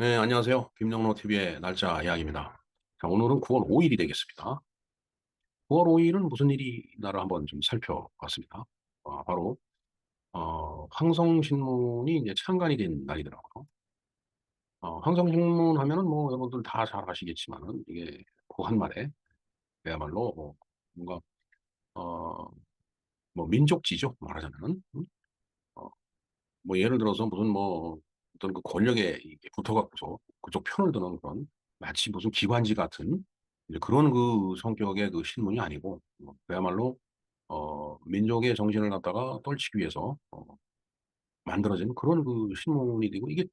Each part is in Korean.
네, 안녕하세요. 김영로 TV의 날짜 이야기입니다. 자, 오늘은 9월 5일이 되겠습니다. 9월 5일은 무슨 일이 나를 한번 좀 살펴봤습니다. 바로, 황성신문이 이제 창간이 된 날이더라고요. 황성신문 하면은 뭐 여러분들 다 잘 아시겠지만은 이게 그 한말에 그야말로 뭔가, 어, 뭐 민족지죠. 말하자면은. 어, 뭐 예를 들어서 무슨 뭐 어떤 그 권력에 이게 붙어갖고서 그쪽 편을 드는 그런 마치 무슨 기관지 같은 이제 그런 그 성격의 그 신문이 아니고 그야말로 민족의 정신을 갖다가 떨치기 위해서 만들어진 그런 그 신문이 되고 이게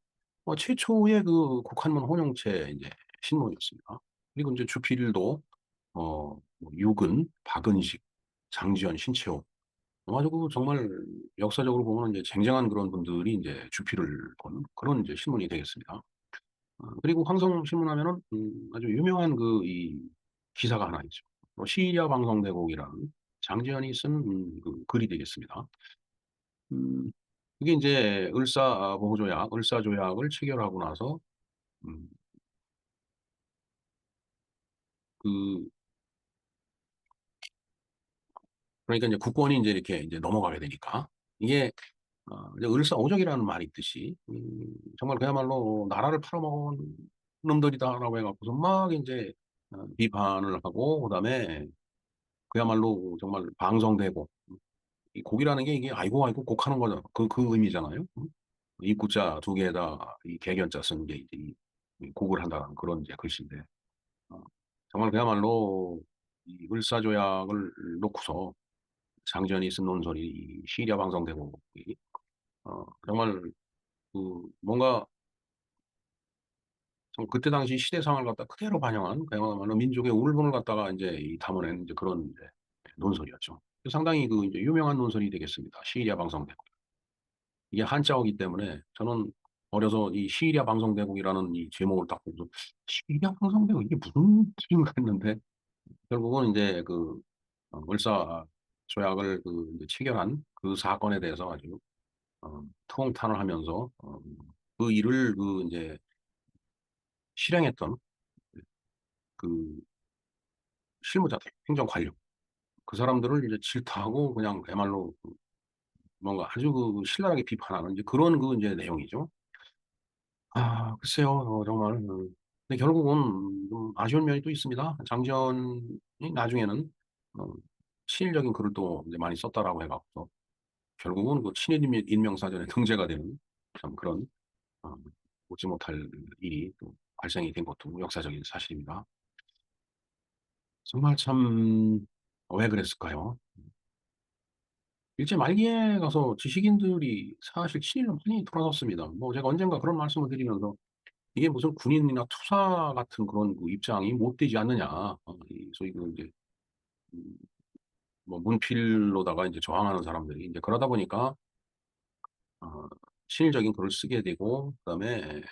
최초의 그 국한문 혼용체 이제 신문이었습니다. 그리고 이제 주필도 뭐 유근, 박은식, 장지현, 신채호 아주 그 정말 역사적으로 보면 이제 쟁쟁한 그런 분들이 이제 주필을 본 그런 이제 신문이 되겠습니다. 그리고 황성신문 하면은 아주 유명한 그 이 기사가 하나 있죠. 시리아 방송대국이라는 장지현이 쓴 그 글이 되겠습니다. 음, 그게 이제 보호조약, 을사조약을 체결하고 나서 음, 그 그러니까 이제 국권이 이제 이렇게 이제 넘어가게 되니까 이게 이제 을사오적이라는 말이 있듯이 정말 그야말로 나라를 팔아먹은 놈들이다라고 해갖고서 막 이제 비판을 하고 그다음에 그야말로 정말 방성되고 이 곡이라는 게 이게 아이고 아이고 곡하는 거잖아. 그 의미잖아요. 입구자 두 개에다 이 개견자 쓴 게 이제 이 곡을 한다는 그런 이제 글씨인데 어, 정말 그야말로 이 을사조약을 놓고서 장전이 쓴 논설이 이 시리아 방송대곡이 정말 그 뭔가 참 그때 당시 시대 상황을 갖다 그대로 반영한 그야말로 민족의 울분을 갖다가 이제 담아낸 이제 그런 이제 논설이었죠. 상당히 그 이제 유명한 논설이 되겠습니다. 시리아 방송대국. 이게 한자어이기 때문에 저는 어려서 이 시리아 방송대국이라는 이 제목을 딱 보고서 시리아 방송대국 이게 무슨 뜻인가 했는데 결국은 이제 그 을사 조약을 그 이제 체결한 그 사건에 대해서 아주 통탄을 하면서 그 일을 그 이제 실행했던 그 실무자들, 행정 관료 그 사람들을 이제 질타하고 그냥 그야말로 뭔가 아주 그 신랄하게 비판하는 이제 그런 그 이제 내용이죠. 글쎄요, 정말. 근데 결국은 좀 아쉬운 면이 또 있습니다. 장지현이 나중에는 어, 친일적인 글을 또 이제 많이 썼다라고 해갖고 결국은 그 친일 인명사전에 등재가 되는 참 그런 어, 웃지 못할 일이 또 발생이 된 것도 역사적인 사실입니다. 정말 참 왜 그랬을까요? 일제 말기에 가서 지식인들이 사실 친일로 많이 돌아섰습니다. 뭐 제가 언젠가 그런 말씀을 드리면서 이게 무슨 군인이나 투사 같은 그런 그 입장이 못 되지 않느냐. 소위 그 이제 음, 뭐 문필로다가 이제 저항하는 사람들이 이제 그러다 보니까 어, 친일적인 글을 쓰게 되고 그다음에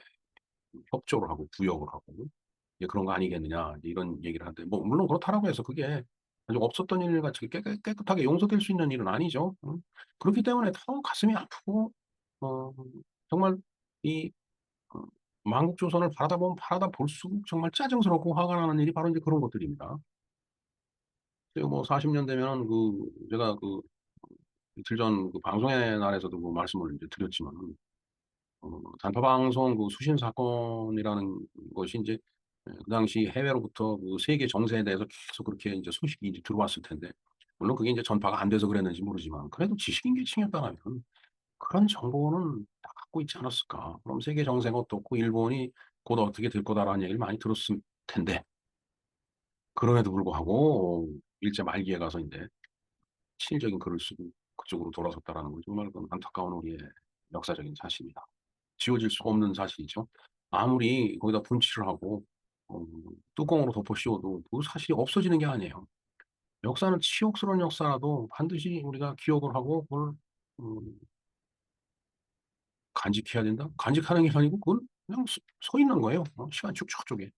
협조를 하고 부역을 하고 이제 그런 거 아니겠느냐 이제 이런 얘기를 하는데 뭐 물론 그렇다라고 해서 그게 아주 없었던 일 같이 깨끗하게 용서될 수 있는 일은 아니죠. 그렇기 때문에 더 가슴이 아프고 어, 정말 이 어, 만국조선을 바라다 보면 바라다 볼수록 정말 짜증스럽고 화가 나는 일이 바로 이제 그런 것들입니다. 제가 뭐 40년 되면 그 제가 그 이틀 전 그 방송의 날에서도 그 말씀을 이제 드렸지만 단파 방송 그 수신 사건이라는 것이 이제 그 당시 해외로부터 그 세계 정세에 대해서 계속 그렇게 이제 소식이 이제 들어왔을 텐데 물론 그게 이제 전파가 안 돼서 그랬는지 모르지만 그래도 지식인 계층이었다면 그런 정보는 다 갖고 있지 않았을까. 그럼 세계 정세가 어떻고 일본이 곧 어떻게 될 거다라는 얘기를 많이 들었을 텐데 그럼에도 불구하고 일제 말기에 가서 이제 친일적인 글을 쓰고 그쪽으로 돌아섰다라는 건 정말 그 안타까운 우리의 역사적인 사실입니다. 지워질 수 없는 사실이죠. 아무리 거기다 분칠을 하고 어, 뚜껑으로 덮어 씌워도 그 사실이 없어지는 게 아니에요. 역사는 치욕스러운 역사라도 반드시 우리가 기억을 하고 그걸 음, 간직해야 된다? 간직하는 게 아니고 그건 그냥 서 있는 거예요. 시간 쭉쭉 쪽에.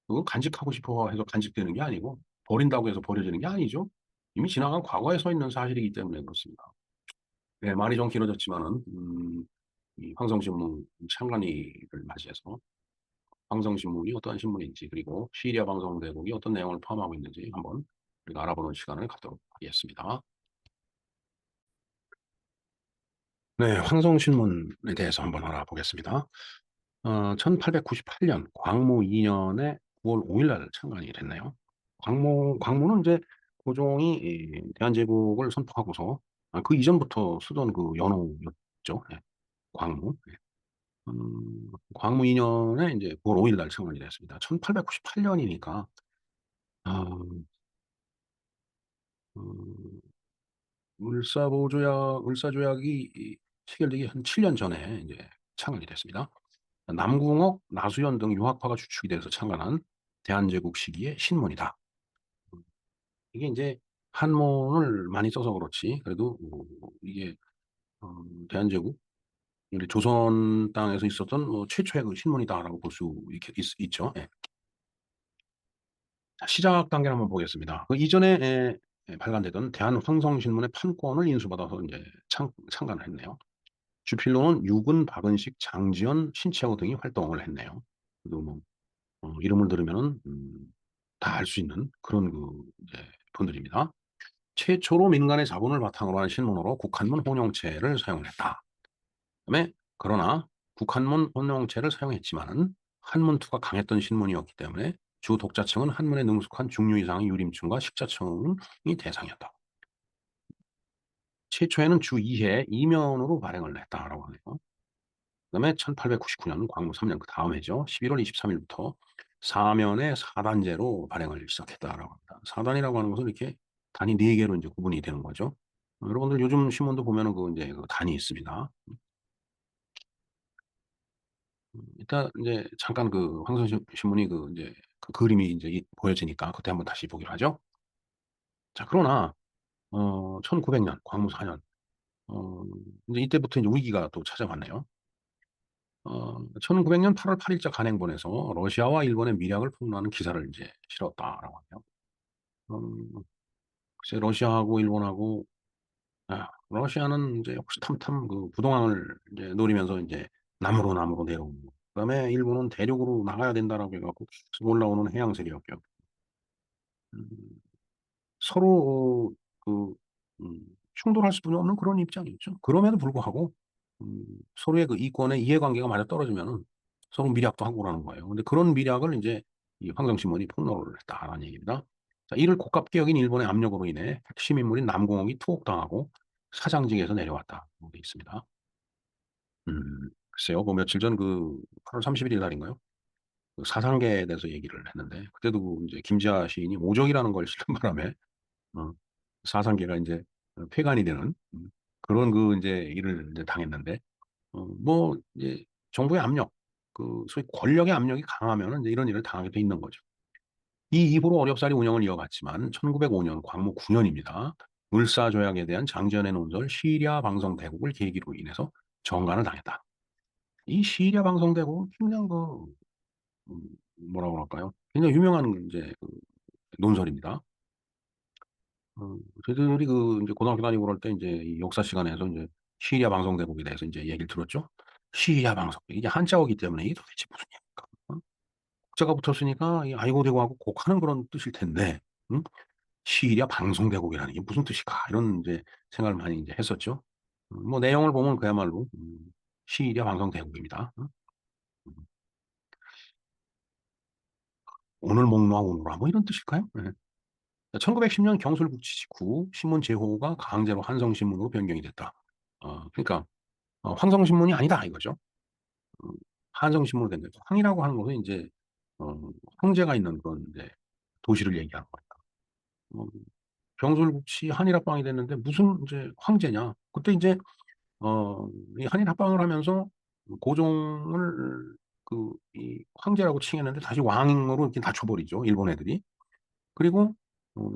그건 간직하고 싶어 해서 간직되는 게 아니고 버린다고 해서 버려지는 게 아니죠. 이미 지나간 과거에 서 있는 사실이기 때문에 그렇습니다. 네, 말이 좀 길어졌지만은 이 황성신문 창간일을 맞이해서 황성신문이 어떠한 신문인지, 그리고 시리아 방송대국이 어떤 내용을 포함하고 있는지 한번 우리가 알아보는 시간을 갖도록 하겠습니다. 네, 황성신문에 대해서 한번 알아보겠습니다. 1898년 광무 2년에 9월 5일 날 창간이 됐네요. 광무는 이제 고종이 대한제국을 선포하고서 그 이전부터 쓰던 그 연호였죠. 예, 광무. 예. 광무 2년에 이제 9월 5일 날 창간이 됐습니다. 1898년이니까 을사조약이 체결되기 한 7년 전에 이제 창간이 됐습니다. 남궁옥, 나수연 등 유학파가 주축이 돼서 창간한 대한제국 시기의 신문이다. 이게 이제 한문을 많이 써서 그렇지, 그래도 이게 어, 대한제국, 우리 조선 땅에서 있었던 최초의 그 신문이다라고 볼 수 있죠. 예. 자, 시작 단계를 한번 보겠습니다. 그 이전에 발간되던 대한황성신문의 판권을 인수받아서 이제 창간을 했네요. 주필로는 유근, 박은식, 장지연, 신채호 등이 활동을 했네요. 그리고 뭐 이름을 들으면은 다 알 수 있는 그런 그 이제 분들입니다. 최초로 민간의 자본을 바탕으로 한 신문으로 국한문 혼용체를 사용을 했다. 그다음에 그러나 국한문 혼용체를 사용했지만은 한문투가 강했던 신문이었기 때문에 주 독자층은 한문에 능숙한 중류 이상의 유림층과 식자층이 대상이었다. 최초에는 주 2회 이면으로 발행을 했다라고 하네요. 그다음에 1899년 광무 3년 그 다음 해죠. 11월 23일부터 사면의 4단제로 발행을 시작했다라고 합니다. 4단이라고 하는 것은 이렇게 단이 4개로 이제 구분이 되는 거죠. 여러분들 요즘 신문도 보면은 그 이제 그 단이 있습니다. 이따 이제 잠깐 그 신문이 그 이제 그 그림이 이제 보여지니까 그때 한번 다시 보기로 하죠. 자, 그러나 1900년 광무 4년 이제 이때부터 이제 위기가 또 찾아왔네요. 1900년 8월 8일자 간행본에서 러시아와 일본의 미략을 폭로하는 기사를 이제 실었다라고 하네요. 글쎄 러시아하고 일본하고 러시아는 이제 호시탐탐 그 부동항을 이제 노리면서 이제 남으로 내려오고, 그다음에 일본은 대륙으로 나가야 된다라고 해갖고 계속 올라오는 해양 세력이었고, 음, 서로 그 충돌할 수는 없는 그런 입장이었죠. 그럼에도 불구하고 음, 서로의 그 이권의 이해관계가 맞아 떨어지면은 서로 미략도 하고 그러는 거예요. 근데 그런 미략을 이제 이 황정신문이 폭로를 했다라는 얘기입니다. 자, 이를 고깝게 여긴 일본의 압력으로 인해 핵심 인물인 남공옥이 투옥당하고 사장직에서 내려왔다. 돼 있습니다. 글쎄요, 뭐 며칠 전 그 8월 31일 날인가요? 그 사상계에 대해서 얘기를 했는데, 그때도 이제 김지아 시인이 오적이라는 걸 실은 바람에 어, 사상계가 이제 폐간이 되는 그런 그 이제 일을 이제 당했는데, 뭐 이제 정부의 압력, 그 소위 권력의 압력이 강하면은 이제 이런 일을 당하게 돼 있는 거죠. 이 이후로 어렵사리 운영을 이어갔지만 1905년 광무 9년입니다. 을사조약에 대한 장지연의 논설 시리아 방송 대국을 계기로 인해서 정간을 당했다. 이 시리아 방송 대국은 굉장히 그 음, 뭐라고 할까요? 굉장히 유명한 이제 그 논설입니다. 저희들이 그 이제 고등학교 다니고 그럴 때 이제 이 역사 시간에서 이제 시리아 방송 대국에 대해서 이제 얘기를 들었죠. 시리아 방송 이게 한자어기 때문에 이게 도대체 무슨 얘기입니까? 국자가 붙었으니까 이 아이고 대국하고 곡하는 그런 뜻일 텐데, 응? 시리아 방송 대국이라는 게 무슨 뜻일까? 이런 이제 생각을 많이 이제 했었죠. 뭐 내용을 보면 그야말로 시리아 방송 대국입니다. 응? 음, 오늘 목놓아 오너라 뭐 이런 뜻일까요? 네. 1910년 경술국치 직후 신문 제호가 강제로 한성신문으로 변경이 됐다. 그러니까 황성신문이 아니다 이거죠. 음, 한성신문으로 된 거죠. 황이라고 하는 것은 이제 어, 황제가 있는 그런 이제 도시를 얘기하는 거니까. 어, 경술국치 한일합방이 됐는데 무슨 이제 황제냐? 그때 이제 이 한일합방을 하면서 고종을 그 이 황제라고 칭했는데 다시 왕으로 이렇게 낮춰버리죠. 일본 애들이. 그리고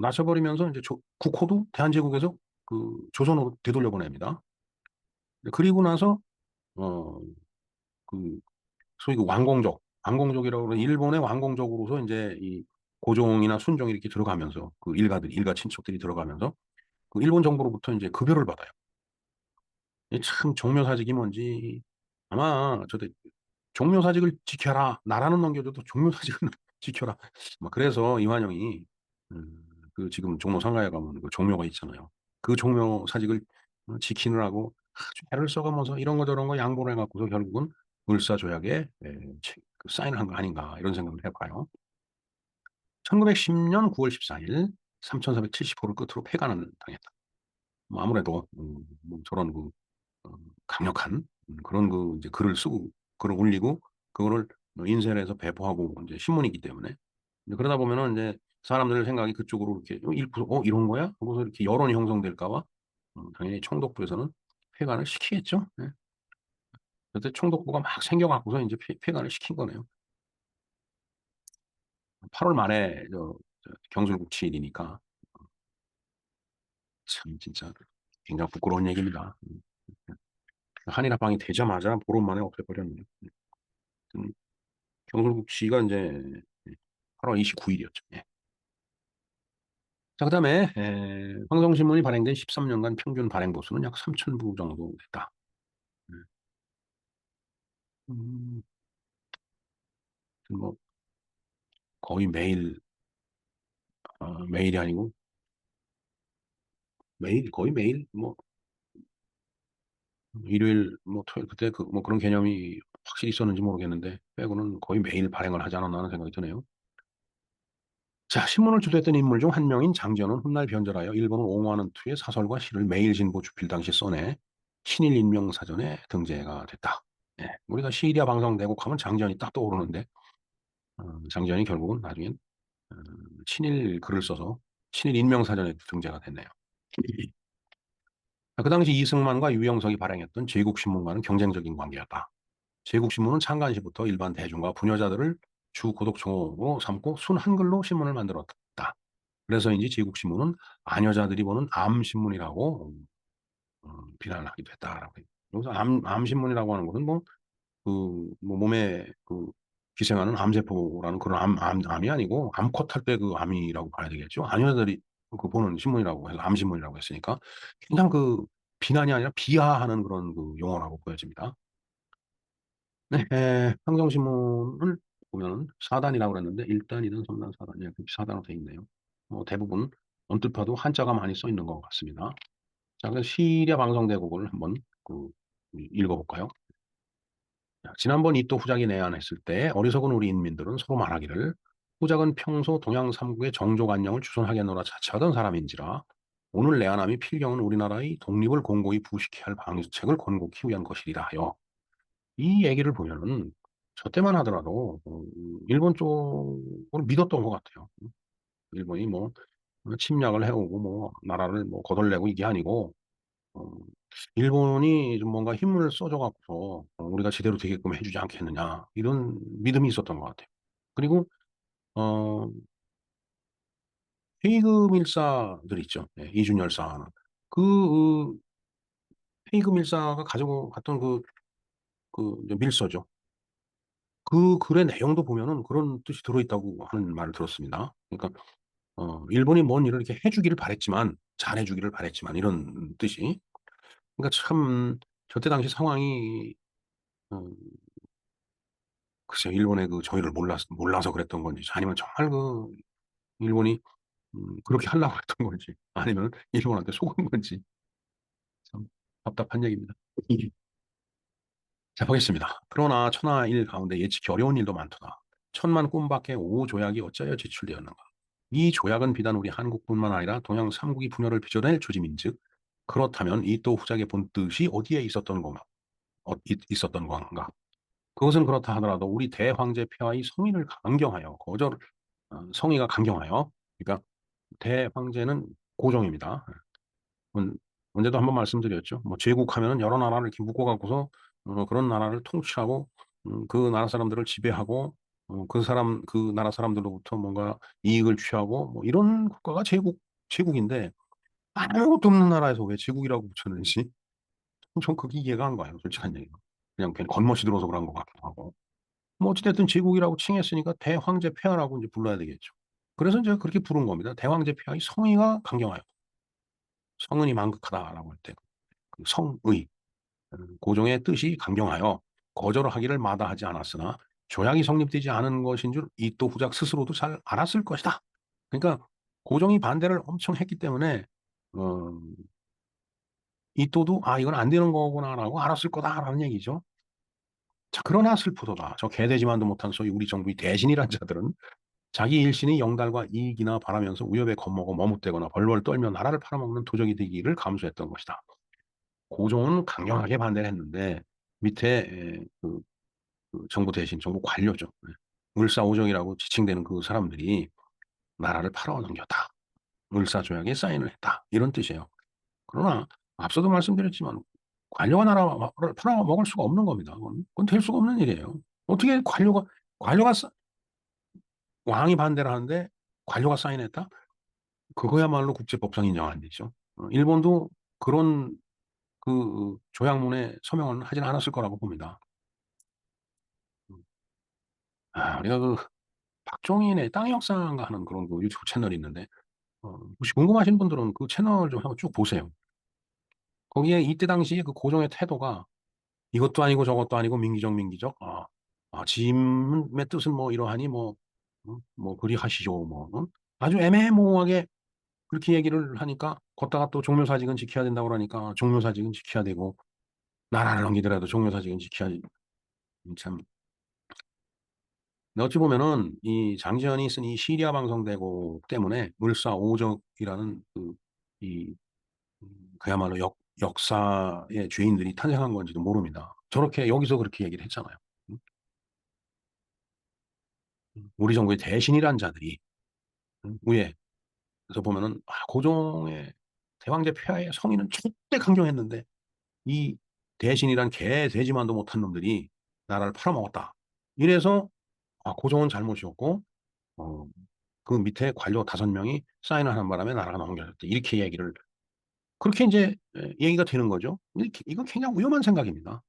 낮춰버리면서 이제 국호도 대한제국에서 그 조선으로 되돌려 보냅니다. 그리고 나서 어, 그 소위 그 왕공족이라고 하는 일본의 왕공족으로서 이제 이 고종이나 순종이 이렇게 들어가면서 그 일가 친척들이 들어가면서 그 일본 정부로부터 이제 급여를 받아요. 이게 참 종묘사직이 뭔지 아마 저도 종묘사직을 지켜라. 나라는 넘겨줘도 종묘사직은 지켜라. 막 그래서 이완영이 그 지금 종로 상가에 가면 그 종묘가 있잖아요. 그 종묘사직을 지키느라고 아주 애를 써가면서 이런 거 저런 거 양보를 해갖고서 결국은 을사조약에 그 사인을 한 거 아닌가 이런 생각을 해봐요. 1910년 9월 14일 3,470호를 끝으로 폐간을 당했다. 뭐 아무래도 뭐 저런 그 어, 강력한 그런 그 이제 글을 쓰고 글을 올리고 그거를 인쇄를 해서 배포하고 이제 신문이기 때문에 이제 그러다 보면은 이제 사람들 생각이 그쪽으로 이렇게 이런 거야? 하고서 이렇게 여론이 형성될까 봐 당연히 총독부에서는 폐간을 시키겠죠. 예. 그때 총독부가 막 생겨갖고서 이제 폐간을 시킨 거네요. 8월 말에 경술국 치일이니까 참 진짜 굉장히 부끄러운 얘기입니다. 한일합방이 되자마자 보름 만에 없애버렸네요. 경술국시가 이제 8월 29일이었죠. 예. 자, 그다음에 황성신문이 발행된 13년간 평균 발행 부수는 약 3,000부 정도 됐다. 음, 뭐 거의 매일 매일이 아니고 매일 거의 매일 뭐 일요일 뭐 토요일 그때 그 뭐 그런 개념이 확실히 있었는지 모르겠는데 빼고는 거의 매일 발행을 하지 않았나 하는 생각이 드네요. 자, 신문을 주도했던 인물 중 한 명인 장지연은 훗날 변절하여 일본을 옹호하는 투의 사설과 시를 매일신보 주필 당시 써내 신일 인명사전에 등재가 됐다. 예, 우리가 시리아 방송대국 하면 장지연이 딱 떠오르는데 장지연이 결국은 나중엔 어, 친일 글을 써서 친일 인명사전에 등재가 됐네요. 그 당시 이승만과 유영석이 발행했던 제국신문과는 경쟁적인 관계였다. 제국신문은 창간시부터 일반 대중과 부녀자들을 주 고독청으로 삼고 순 한글로 신문을 만들었다. 그래서인지 제국신문은 아녀자들이 보는 암신문이라고 비난을 하기도 했다라고 해요. 여기서 암신문이라고 하는 것은 뭐 몸에 그 기생하는 암세포라는 그런 암이 아니고 암컷 할 때 그 암이라고 봐야 되겠죠. 아녀자들이 그 보는 신문이라고 해서 암신문이라고 했으니까 굉장히 그 비난이 아니라 비하하는 그런 그 용어라고 보여집니다. 네, 평정신문을 보면 4단이라고 그랬는데 1단, 2단, 3단, 4단 이렇게 4단으로 되어 있네요. 대부분 언뜻 봐도 한자가 많이 써 있는 것 같습니다. 자, 그래서 시리아 방송대국을 한번 읽어볼까요? 자, 지난번 이또 후작이 내한했을 때 어리석은 우리 인민들은 서로 말하기를 후작은 평소 동양 삼국의 정족 안녕을 주선하겠노라 자처하던 사람인지라 오늘 내한함이 필경은 우리나라의 독립을 공고히 부식해야 할 방위책을 권고히 위한 것이리라 하여 이 얘기를 보면은 저 때만 하더라도 일본 쪽을 믿었던 것 같아요. 일본이 뭐 침략을 해오고 뭐 나라를 뭐 거덜내고 이게 아니고 어, 일본이 좀 뭔가 힘을 써줘갖고서 우리가 제대로 되게끔 해주지 않겠느냐 이런 믿음이 있었던 것 같아요. 그리고 어, 헤이그 밀사들 있죠. 네, 이준 열사는 그 헤이그 밀사가 가지고 갔던 그 이제 밀서죠. 그 글의 내용도 보면은 그런 뜻이 들어있다고 하는 말을 들었습니다. 그러니까 일본이 뭔 일을 이렇게 해주기를 바랬지만 잘해주기를 바랬지만 이런 뜻이. 그러니까 참 저때 당시 상황이 어, 글쎄요 일본의 그 저희를 몰라서 그랬던 건지 아니면 정말 그 일본이 그렇게 하려고 했던 건지 아니면 일본한테 속은 건지 참 답답한 얘기입니다. 자 보겠습니다. 그러나 천하일 가운데 예측이 어려운 일도 많도다. 천만 꿈밖에 오 조약이 어찌하여 제출되었는가? 이 조약은 비단 우리 한국뿐만 아니라 동양 삼국이 분열을 빚어낼 조짐인즉 그렇다면 이 또 후작의 본뜻이 어디에 있었던 건가? 있었던 건가? 그것은 그렇다 하더라도 우리 대황제 폐하의 성의를 강경하여 성의가 강경하여 그러니까 대황제는 고종입니다. 언- 언제도 한번 말씀드렸죠. 뭐 제국하면은 여러 나라를 이렇게 묶어갖고서 그런 나라를 통치하고 그 나라 사람들을 지배하고 그 나라 사람들로부터 뭔가 이익을 취하고 뭐 이런 국가가 제국인데 아무것도 없는 나라에서 왜 제국이라고 붙였는지 전 그게 이해가 안 가요. 솔직한 얘기로. 그냥 괜히 겉멋이 들어서 그런 것 같기도 하고. 뭐 어찌됐든 제국이라고 칭했으니까 대황제 폐하라고 이제 불러야 되겠죠. 그래서 이제 그렇게 부른 겁니다. 대황제 폐하의 성의가 강경하여 성은이 망극하다라고 할 때 그 성의 고종의 뜻이 강경하여 거절을 하기를 마다하지 않았으나 조약이 성립되지 않은 것인 줄 이또 후작 스스로도 잘 알았을 것이다. 그러니까 고종이 반대를 엄청 했기 때문에 어, 이또도 아 이건 안 되는 거구나라고 알았을 거다라는 얘기죠. 자, 그러나 슬프도다. 저 개되지만도 못한 소위 우리 정부의 대신이란 자들은 자기 일신의 영달과 이익이나 바라면서 위협에 겁먹어 머뭇대거나 벌벌 떨며 나라를 팔아먹는 도적이 되기를 감수했던 것이다. 고종은 강경하게 반대를 했는데 밑에 그 정부 대신 정부 관료죠. 을사오정이라고 지칭되는 그 사람들이 나라를 팔아넘겼다. 을사조약에 사인을 했다. 이런 뜻이에요. 그러나 앞서도 말씀드렸지만 관료가 나라를 팔아먹을 수가 없는 겁니다. 그건 될 수가 없는 일이에요. 어떻게 관료가 왕이 반대를 하는데 관료가 사인했다? 그거야말로 국제법상 인정 안 되죠. 일본도 그런 그 조약문에 서명을 하진 않았을 거라고 봅니다. 우리가 그 박종인의 땅의 역사인가 하는 그런 그 유튜브 채널이 있는데 혹시 궁금하신 분들은 그 채널 좀 한번 쭉 보세요. 거기에 이때 당시에 그 고종의 태도가 이것도 아니고 저것도 아니고 민기적 짐의 뜻은 뭐 이러하니 뭐 그리하시죠 뭐 아주 애매모호하게 그렇게 얘기를 하니까 걷다가 또 종묘사직은 지켜야 된다고 그러니까 종묘사직은 지켜야 되고 나라를 넘기더라도 종묘사직은 지켜야 참 근데 어찌 보면은 이 장지연이 쓴 이 시리아 방송대국 때문에 을사오적이라는 이 그야말로 역사의 죄인들이 탄생한 건지도 모릅니다. 저렇게 여기서 그렇게 얘기를 했잖아요. 음, 우리 정부의 대신이란 자들이 위에서 보면은 고종의 대왕제 폐하의 성의는 절대 강경했는데 이 대신이란 개 돼지만도 못한 놈들이 나라를 팔아먹었다. 이래서 고종은 잘못이었고 어, 그 밑에 관료 5명이 사인을 하는 바람에 나라가 넘겨졌다. 이렇게 얘기를 그렇게 이제 얘기가 되는 거죠. 이건 굉장히 위험한 생각입니다.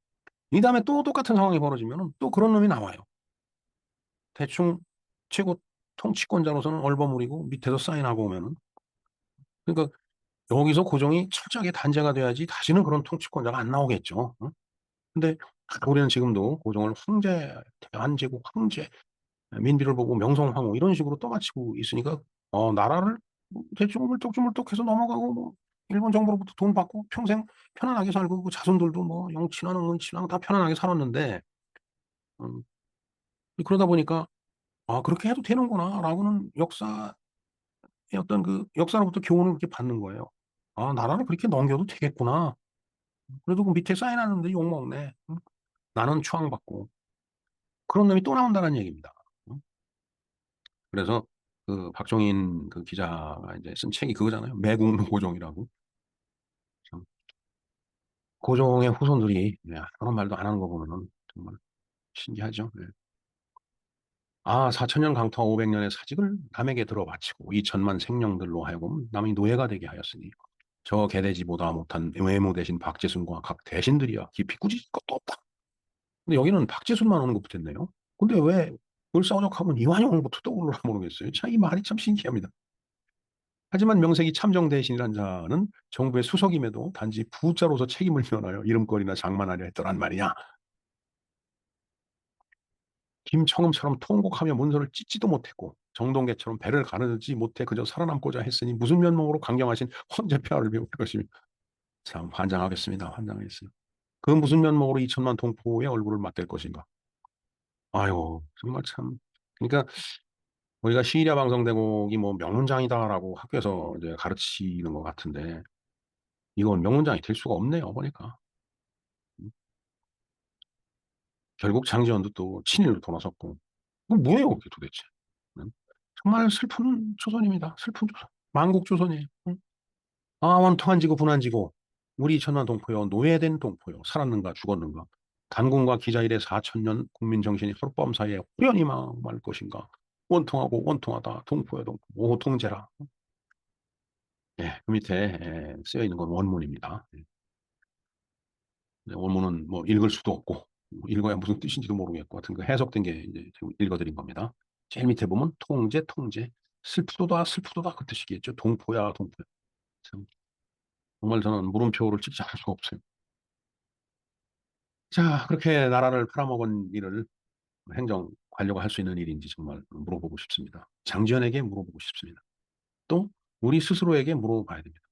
이 다음에 또 똑같은 상황이 벌어지면 또 그런 놈이 나와요. 대충 최고 통치권자로서는 얼버무리고 밑에서 사인하고 오면은 그러니까 여기서 고종이 철저하게 단죄가 돼야지 다시는 그런 통치권자가 안 나오겠죠. 응? 근데 우리는 지금도 고종을 황제, 대한제국 황제, 민비를 보고 명성황후 이런 식으로 떠받치고 있으니까 나라를 대충 물떡주물떡해서 넘어가고 뭐 일본 정부로부터 돈 받고 평생 편안하게 살고 그 자손들도 뭐 영친왕, 은친왕 다 편안하게 살았는데 음, 그러다 보니까 그렇게 해도 되는구나라고는 역사의 어떤 그 역사로부터 교훈을 그렇게 받는 거예요. 나라를 그렇게 넘겨도 되겠구나. 그래도 그 밑에 사인하는데 욕먹네. 나는 추앙받고 그런 놈이 또 나온다는 얘기입니다. 그래서 그 박종인 그 기자가 이제 쓴 책이 그거잖아요. 매국노 고종이라고. 참 고종의 후손들이 그런 말도 안 하는 거 보면은 정말 신기하죠. 네. 4천년 강토 500년의 사직을 남에게 들어 바치고 2천만 생령들로 하여금 남의 노예가 되게 하였으니 저 개돼지보다 못한 외모 대신 박제순과 각 대신들이야 깊이 꾸짖을 것도 없다. 근데 여기는 박제순만 오는 것 붙었네요. 근데 왜 을사오적하면 이완용부터 떠오르나 모르겠어요. 참 이 말이 참 신기합니다. 하지만 명색이 참정 대신이란 자는 정부의 수석임에도 단지 부자로서 책임을 면하여 이름거리나 장만하려 했더란 말이냐. 김청음처럼 통곡하며 문서를 찢지도 못했고 정동계처럼 배를 가르지 못해 그저 살아남고자 했으니 무슨 면목으로 강경하신 황제폐하를 배울 것이며 참 환장하겠습니다. 환장하겠습니다. 그 무슨 면목으로 2천만 동포의 얼굴을 맞댈 것인가. 아유 정말 참 그러니까 우리가 시리아 방송대국이 뭐 명문장이다라고 학교에서 이제 가르치는 것 같은데 이건 명문장이 될 수가 없네요 보니까. 결국 장지원도 또 친일로 돌아섰고 뭐예요 그게 도대체. 응? 정말 슬픈 조선입니다. 슬픈 조선. 만국 조선이에요. 응? 원통한 지고 분한 지고 우리 천만 동포여 노예된 동포여 살았는가 죽었는가 단군과 기자일의 4천년 국민 정신이 하룻밤 사이에 호련히 망할 것인가 원통하고 원통하다 동포여 동포 오통제라. 예, 그 밑에 쓰여 있는 건 원문입니다. 원문은 뭐 읽을 수도 없고 읽어야 무슨 뜻인지도 모르겠고 하여튼 그 해석된 게 이제 읽어드린 겁니다. 제일 밑에 보면 통제 통제 슬프도다 슬프도다 그 뜻이겠죠. 동포야 동포야. 참 정말 저는 물음표를 찍지 않을 수가 없어요. 자, 그렇게 나라를 팔아먹은 일을 행정 관료가 할 수 있는 일인지 정말 물어보고 싶습니다. 장지현에게 물어보고 싶습니다. 또 우리 스스로에게 물어봐야 됩니다.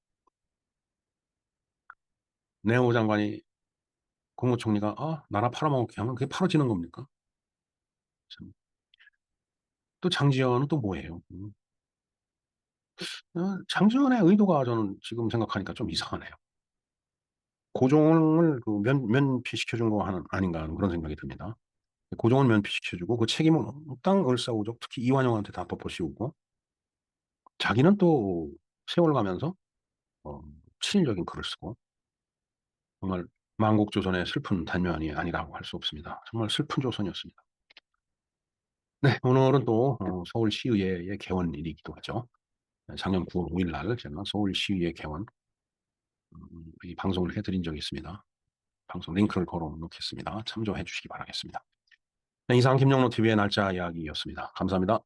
내무 장관이 국무총리가 나라 팔아먹게 하면 그게 팔아지는 겁니까? 참. 또 장지현은 또 뭐예요? 장지현의 의도가 저는 지금 생각하니까 좀 이상하네요. 고종을 그 면피시켜준 거 아닌가 하는 그런 생각이 듭니다. 고종을 면피시켜주고 그 책임은 몽땅 을사오적 특히 이완용한테 다 덮어씌우고 자기는 또 세월 가면서 친일적인 글을 쓰고 정말 만국조선의 슬픈 단면이 아니라고 할 수 없습니다. 정말 슬픈 조선이었습니다. 네, 오늘은 또 서울시의회의 개원일이기도 하죠. 작년 9월 5일 날 제가 서울시의회 개원 이 방송을 해드린 적이 있습니다. 방송 링크를 걸어 놓겠습니다. 참조해 주시기 바라겠습니다. 네, 이상 김영로 TV의 날짜 이야기였습니다. 감사합니다.